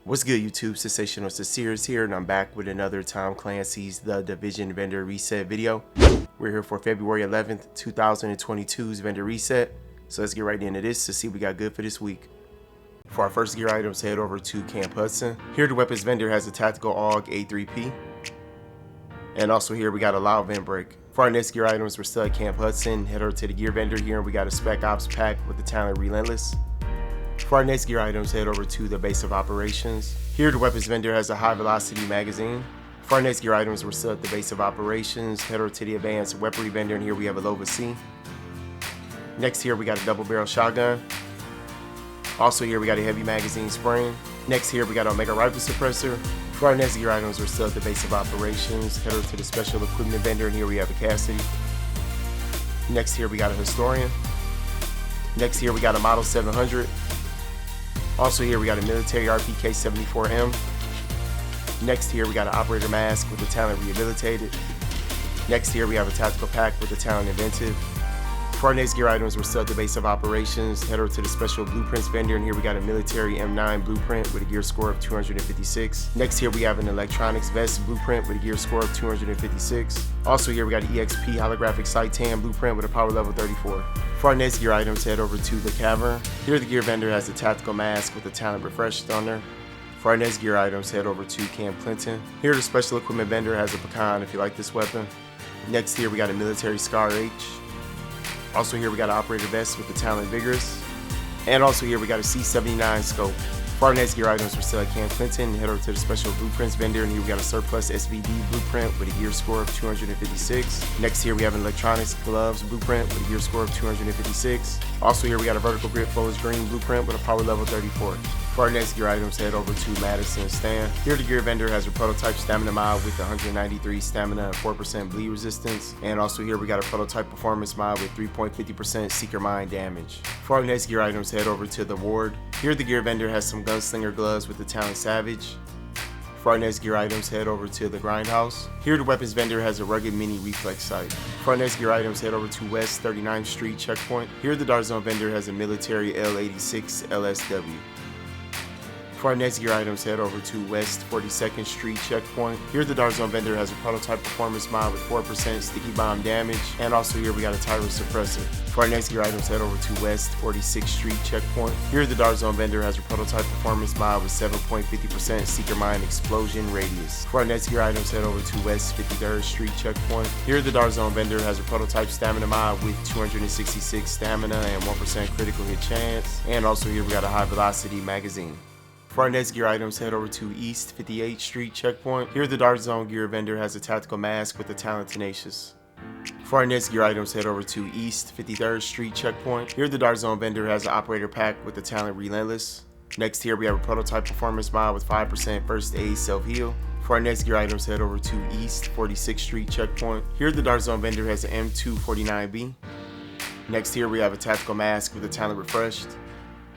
What's good, YouTube? Sensational Sinceres here, and I'm back with another Tom Clancy's The Division Vendor Reset video. We're here for February 11th, 2022's Vendor Reset. So let's get right into this to see what we got good for this week. For our first gear items, head over to Camp Hudson. Here the weapons vendor has a tactical AUG A3P. And also here we got a loud vent brake. For our next gear items, we're still at Camp Hudson. Head over to the gear vendor here, and we got a Spec Ops pack with the talent Relentless. For our next gear items, head over to the base of operations. Here the weapons vendor has a high velocity magazine. For our next gear items, we're still at the base of operations. Head over to the advanced weaponry vendor, and here we have a Lova C. Next here we got a double barrel shotgun. Also here we got a heavy magazine spring. Next here we got an Omega rifle suppressor. For our next gear items, we're still at the base of operations. Head over to the special equipment vendor, and here we have a Cassidy. Next here we got a historian. Next here we got a Model 700. Also here we got a military RPK 74M. Next here we got an operator mask with the talent Rehabilitated. Next here we have a tactical pack with the talent Inventive. For our next gear items, we're still at the base of operations. Head over to the special blueprints vendor, and here we got a military M9 blueprint with a gear score of 256. Next here we have an electronics vest blueprint with a gear score of 256. Also here we got an EXP holographic sight tan blueprint with a power level 34. For our next gear items, head over to the cavern. Here the gear vendor has a tactical mask with the talent refreshed on there. For our next gear items, head over to Camp Clinton. Here the special equipment vendor has a pecan if you like this weapon. Next here we got a military Scar H. Also here we got an operator vest with the talent Vigorous. And also here we got a C79 scope. For our next gear items, we're still at Camp Clinton. Head over to the special blueprints vendor, and here we got a surplus SVD blueprint with a gear score of 256. Next here we have an electronics gloves blueprint with a gear score of 256. Also here we got a vertical grip forest green blueprint with a power level 34. For our next gear items, head over to Madison Stand. Here the gear vendor has a prototype stamina mod with 193 stamina and 4% bleed resistance. And also here we got a prototype performance mod with 3.50% seeker mine damage. For our next gear items, head over to the ward. Here the gear vendor has some gunslinger gloves with the talent Savage. For our next gear items, head over to the Grindhouse. Here the weapons vendor has a rugged mini reflex sight. For our next gear items, head over to West 39th Street checkpoint. Here the Dart Zone vendor has a military L86 LSW. For our next gear items, head over to West 42nd Street checkpoint. Here the Dart Zone vendor has a prototype performance mod with 4% sticky bomb damage. And also here we got a Tyro suppressor. For our next gear items, head over to West 46th Street checkpoint. Here the Dart Zone vendor has a prototype performance mod with 7.50% seeker mine explosion radius. For our next gear items, head over to West 53rd Street checkpoint. Here the Dart Zone vendor has a prototype stamina mod with 266 stamina and 1% critical hit chance. And also here we got a high velocity magazine. For our next gear items, head over to East 58th Street checkpoint. Here the Dart Zone gear vendor has a tactical mask with the talent Tenacious. For our next gear items, head over to East 53rd Street checkpoint. Here the Dart Zone vendor has an operator pack with the talent Relentless. Next here we have a prototype performance mod with 5% first aid self-heal. For our next gear items, head over to East 46th Street checkpoint. Here the Dart Zone vendor has an M249B. Next here we have a tactical mask with the talent Refreshed.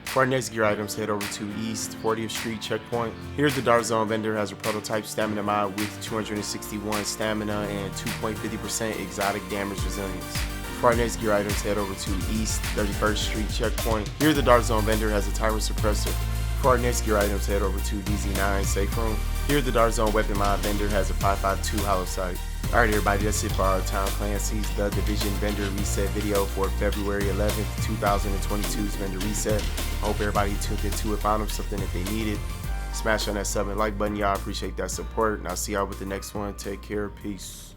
For our next gear items, head over to East 40th Street checkpoint. Here the Dart Zone vendor has a prototype stamina mod with 261 stamina and 2.50% exotic damage resilience. For our next gear items, head over to East 31st Street checkpoint. Here the Dart Zone vendor has a Tyro suppressor. For our next gear items, head over to DZ9 safe room. Here the Dart Zone weapon mod vendor has a 5.52 hollow sight. Alright everybody, that's it for our Tom Clancy's The Division Vendor Reset video for February 11th, 2022's Vendor Reset. I hope everybody tuned into it, found them something that they needed. Smash on that sub and like button, y'all. Appreciate that support, and I'll see y'all with the next one. Take care, peace.